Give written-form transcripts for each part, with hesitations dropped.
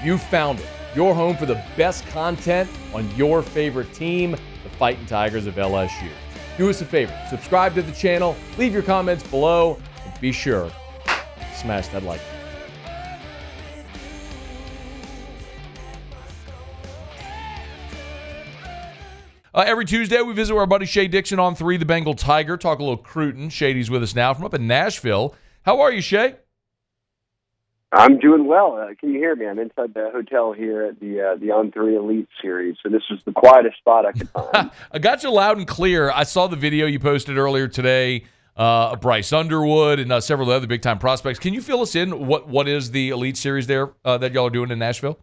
You found it. Your home for the best content on your favorite team, the Fighting Tigers of LSU. Do us a favor. Subscribe to the channel. Leave your comments below. And be sure to smash that like button. Every Tuesday, we visit our buddy Shea Dixon on 3, the Bengal Tiger, talk a little recruiting. Shady's with us now from up in Nashville. How are you, Shea? I'm doing well. Can you hear me? I'm inside the hotel here at the On3 ELITE Series, so this is the quietest spot I could find. I got you loud and clear. I saw the video you posted earlier today, Bryce Underwood and several other big-time prospects. Can you fill us in? What is the ELITE Series there that y'all are doing in Nashville?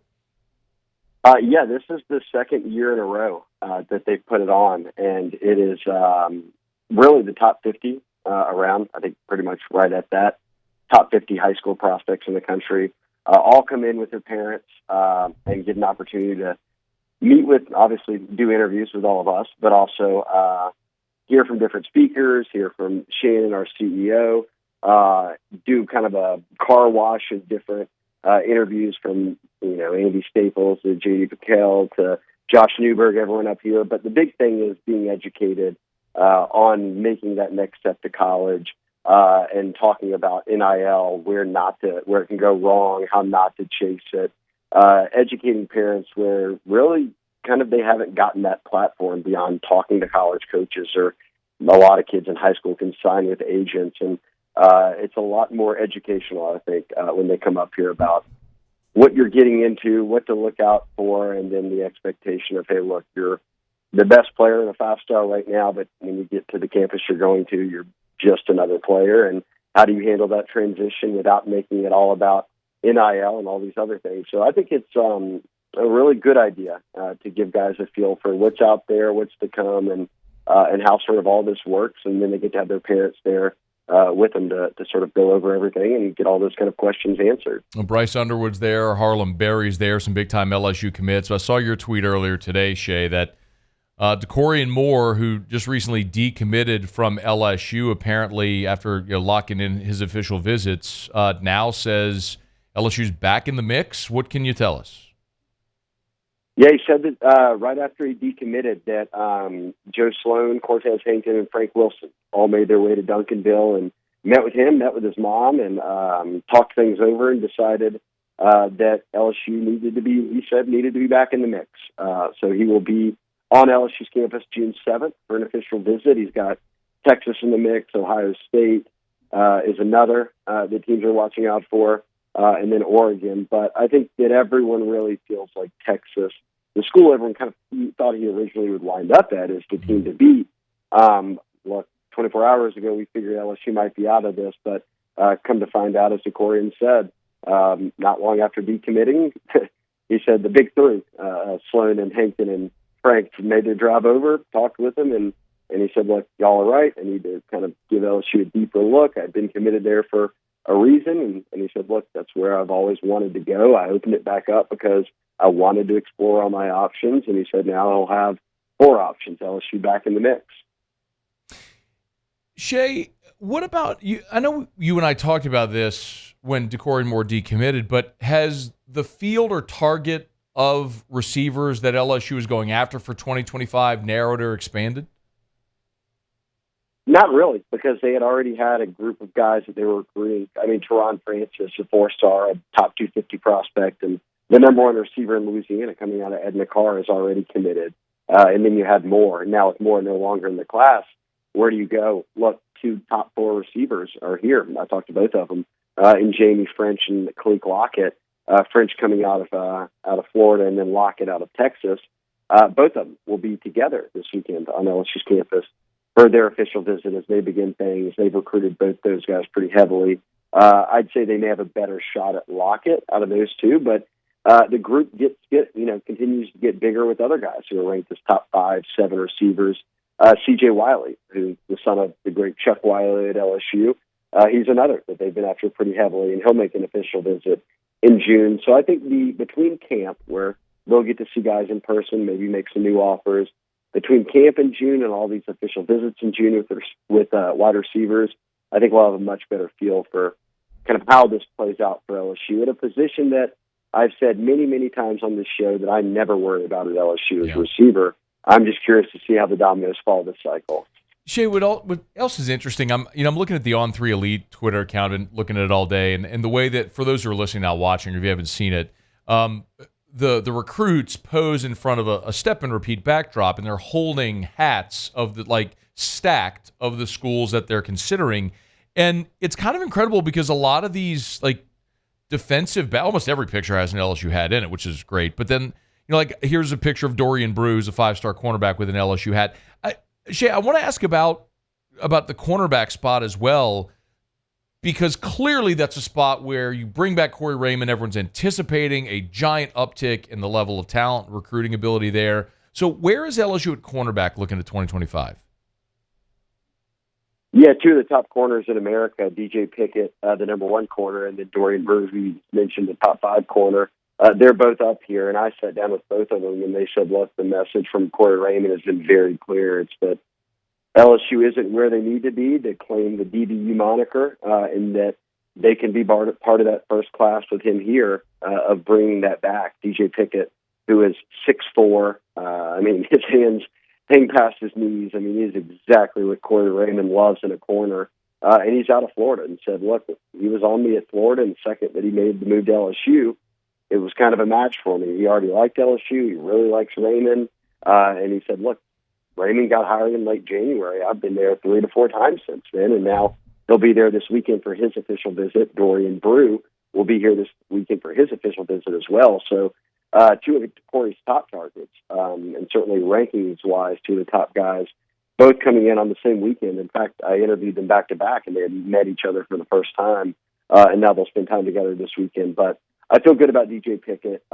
Yeah, this is the second year in a row that they've put it on, and it is really the top 50 around, I think pretty much right at that. Top 50 high school prospects in the country all come in with their parents and get an opportunity to meet with, obviously do interviews with all of us, but also hear from different speakers, hear from Shannon, our CEO, do kind of a car wash of different interviews from, Andy Staples to J.D. Patel to Josh Newberg, everyone up here. But the big thing is being educated on making that next step to college, and talking about NIL, where it can go wrong, how not to chase it, educating parents where really kind of they haven't gotten that platform beyond talking to college coaches, or a lot of kids in high school can sign with agents. And it's a lot more educational, I think, when they come up here about what you're getting into, what to look out for, and then the expectation of, hey, look, you're the best player in a 5-star right now, but when you get to the campus you're going to, you're just another player. And how do you handle that transition without making it all about NIL and all these other things? So I think it's a really good idea to give guys a feel for what's out there, what's to come, and how sort of all this works. And then they get to have their parents there with them to sort of go over everything and get all those kind of questions answered. Well, Bryce Underwood's there, Harlem Berry's there, some big-time LSU commits. I saw your tweet earlier today, Shea, that Dakorian Moore, who just recently decommitted from LSU, apparently after locking in his official visits, now says LSU's back in the mix. What can you tell us? Yeah, he said that right after he decommitted that Joe Sloan, Cortez Hankton, and Frank Wilson all made their way to Duncanville and met with him, met with his mom, and talked things over and decided that LSU needed to be back in the mix. So he will be on LSU's campus June 7th for an official visit. He's got Texas in the mix, Ohio State is another that teams are watching out for, and then Oregon. But I think that everyone really feels like Texas, the school everyone kind of thought he originally would wind up at, is the team to beat. Look, 24 hours ago we figured LSU might be out of this, but come to find out, as Dakorian said, not long after decommitting, he said the big three, Sloan and Hankton and Frank, made their drive over, talked with him, and he said, look, y'all are right. I need to kind of give LSU a deeper look. I've been committed there for a reason. And he said, look, that's where I've always wanted to go. I opened it back up because I wanted to explore all my options. And he said, now I'll have 4 options, LSU back in the mix. Shea, what about you? I know you and I talked about this when Dakorian Moore decommitted, but has the field or target of receivers that LSU is going after for 2025 narrowed or expanded? Not really, because they had already had a group of guys that they were recruiting. I mean, Teron Francis, a 4-star, a top 250 prospect, and the number 1 receiver in Louisiana coming out of Edna Carr is already committed. And then you had Moore. Now with Moore no longer in the class, where do you go? Look, 2 top 4 receivers are here. I talked to both of them, in Jamie French and Khaleke Lockett. French coming out of Florida, and then Lockett out of Texas. Both of them will be together this weekend on LSU's campus for their official visit as they begin things. They've recruited both those guys pretty heavily. I'd say they may have a better shot at Lockett out of those 2, but the group continues to get bigger with other guys who are ranked as top 5, 7 receivers. C.J. Wiley, who's the son of the great Chuck Wiley at LSU, he's another that they've been after pretty heavily, and he'll make an official visit in June. So I think between camp, where they'll get to see guys in person, maybe make some new offers, between camp in June and all these official visits in June with wide receivers, I think we'll have a much better feel for kind of how this plays out for LSU at a position that I've said many, many times on this show that I never worry about at LSU as Yeah. a receiver. I'm just curious to see how the dominoes fall this cycle. Shea, what else is interesting? I'm looking at the On3 Elite Twitter account and looking at it all day, and the way that, for those who are listening now, watching, or if you haven't seen it, the recruits pose in front of a step and repeat backdrop, and they're holding hats of stacked of the schools that they're considering, and it's kind of incredible because a lot of these defensive, almost every picture has an LSU hat in it, which is great. But then here's a picture of Dorian Brew, a 5-star cornerback with an LSU hat. Shea, I want to ask about the cornerback spot as well, because clearly that's a spot where you bring back Corey Raymond. Everyone's anticipating a giant uptick in the level of talent, recruiting ability there. So where is LSU at cornerback looking at 2025? Yeah, two of the top corners in America, DJ Pickett, the number 1 corner, and then Dorian Brew, who you mentioned, the top 5 corner. They're both up here, and I sat down with both of them, and they said, look, the message from Corey Raymond has been very clear. It's that LSU isn't where they need to be to claim the DBU moniker, and that they can be part of that first class with him here of bringing that back. DJ Pickett, who is 6'4", his hands hang past his knees. He's exactly what Corey Raymond loves in a corner. And he's out of Florida, and said, look, he was on me at Florida, and the second that he made the move to LSU, it was kind of a match for me. He already liked LSU. He really likes Raymond. And he said, look, Raymond got hired in late January. I've been there 3 to 4 times since then, and now he'll be there this weekend for his official visit. Dorian Brew will be here this weekend for his official visit as well. So two of Corey's top targets, and certainly rankings-wise, two of the top guys, both coming in on the same weekend. In fact, I interviewed them back-to-back, and they had met each other for the first time, and now they'll spend time together this weekend. But I feel good about DJ Pickett.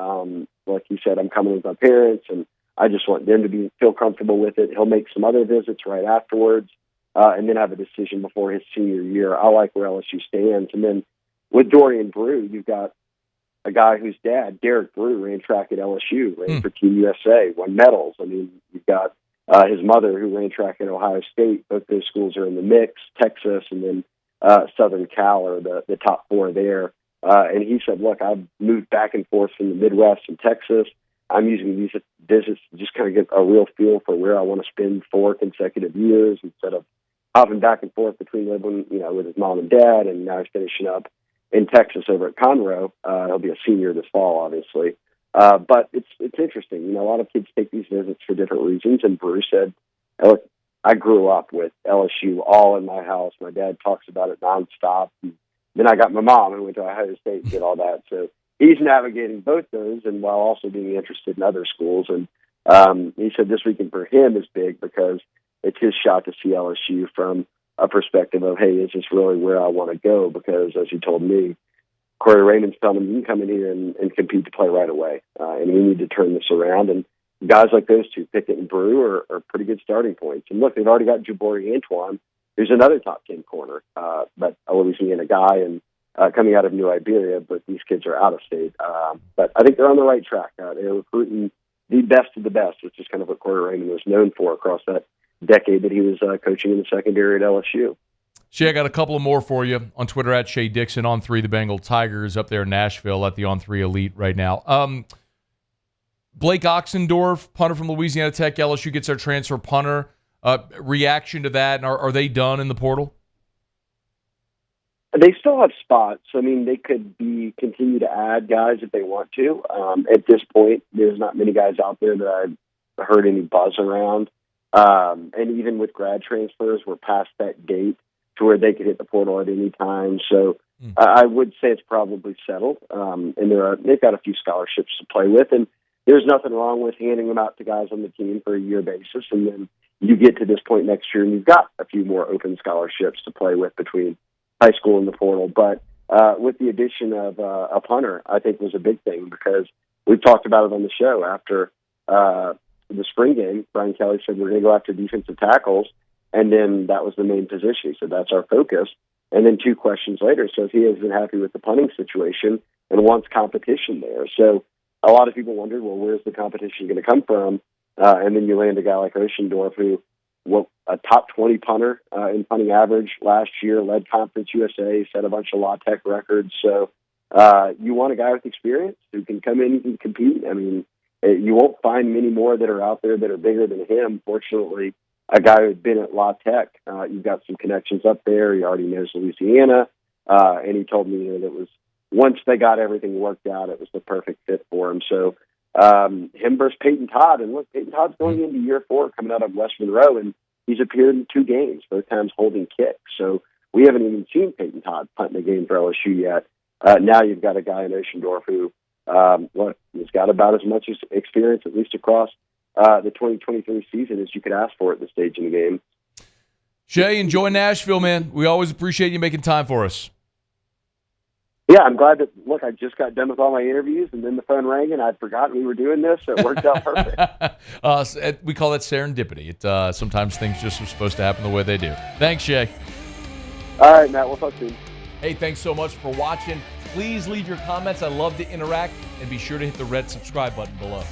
Like he said, I'm coming with my parents, and I just want them to feel comfortable with it. He'll make some other visits right afterwards, and then have a decision before his senior year. I like where LSU stands. And then with Dorian Brew, you've got a guy whose dad, Derek Brew, ran track at LSU, ran for Team USA, won medals. You've got his mother, who ran track at Ohio State. Both those schools are in the mix. Texas and then Southern Cal are the top 4 there. And he said, look, I've moved back and forth from the Midwest and Texas. I'm using these visits to just kind of get a real feel for where I want to spend 4 consecutive years instead of hopping back and forth between living, with his mom and dad, and now he's finishing up in Texas over at Conroe. He'll be a senior this fall, obviously. But it's interesting. A lot of kids take these visits for different reasons, and Bruce said, look, I grew up with LSU all in my house. My dad talks about it nonstop. Then I got my mom who went to Ohio State and did all that. So he's navigating both those, and while also being interested in other schools. And he said this weekend for him is big because it's his shot to see LSU from a perspective of, hey, is this really where I want to go? Because as he told me, Corey Raymond's telling him, you can come in here and compete to play right away. And we need to turn this around. And guys like those two, Pickett and Brew, are pretty good starting points. And look, they've already got Jabari Antoine, who's another top 10 corner, but a Louisiana guy and coming out of New Iberia, but these kids are out of state. But I think they're on the right track. They're recruiting the best of the best, which is kind of what Corey Raymond was known for across that decade that he was coaching in the secondary at LSU. Shea, I got a couple of more for you on Twitter at Shea Dixon, On3 the Bengal Tigers up there in Nashville at the On3 Elite right now. Blake Oxendorf, punter from Louisiana Tech, LSU gets their transfer punter. Reaction to that, and are they done in the portal? They still have spots. They could continue to add guys if they want to. At this point, there's not many guys out there that I've heard any buzz around. And even with grad transfers, we're past that date to where they could hit the portal at any time. So I would say it's probably settled. And they've got a few scholarships to play with, and there's nothing wrong with handing them out to guys on the team for a year basis, and then you get to this point next year and you've got a few more open scholarships to play with between high school and the portal. But with the addition of a punter, I think was a big thing because we've talked about it on the show. After the spring game, Brian Kelly said, we're going to go after defensive tackles. And then that was the main position. He said, that's our focus. And then 2 questions later says he isn't happy with the punting situation and wants competition there. So a lot of people wondered, well, where's the competition going to come from? And then you land a guy like Oxendorf, who a top 20 punter in punting average last year, led Conference USA, set a bunch of La Tech records. So You want a guy with experience who can come in and compete. I mean, you won't find many more that are out there that are bigger than him. Fortunately, a guy who's been at La Tech, you've got some connections up there. He already knows Louisiana. And he told me that it was, once they got everything worked out, it was the perfect fit for him. So him versus Peyton Todd. And look, Peyton Todd's going into year 4 coming out of West Monroe, and he's appeared in 2 games, both times holding kicks. So we haven't even seen Peyton Todd punt in a game for LSU yet. Now you've got a guy in Oceandorf who, he's got about as much experience, at least across the 2023 season, as you could ask for at this stage in the game. Shea, enjoy Nashville, man. We always appreciate you making time for us. Yeah, I'm glad that, look, I just got done with all my interviews, and then the phone rang, and I'd forgotten we were doing this, so it worked out perfect. We call that serendipity. Sometimes things just are supposed to happen the way they do. Thanks, Shea. All right, Matt, we'll talk soon. Hey, thanks so much for watching. Please leave your comments. I love to interact, and be sure to hit the red subscribe button below.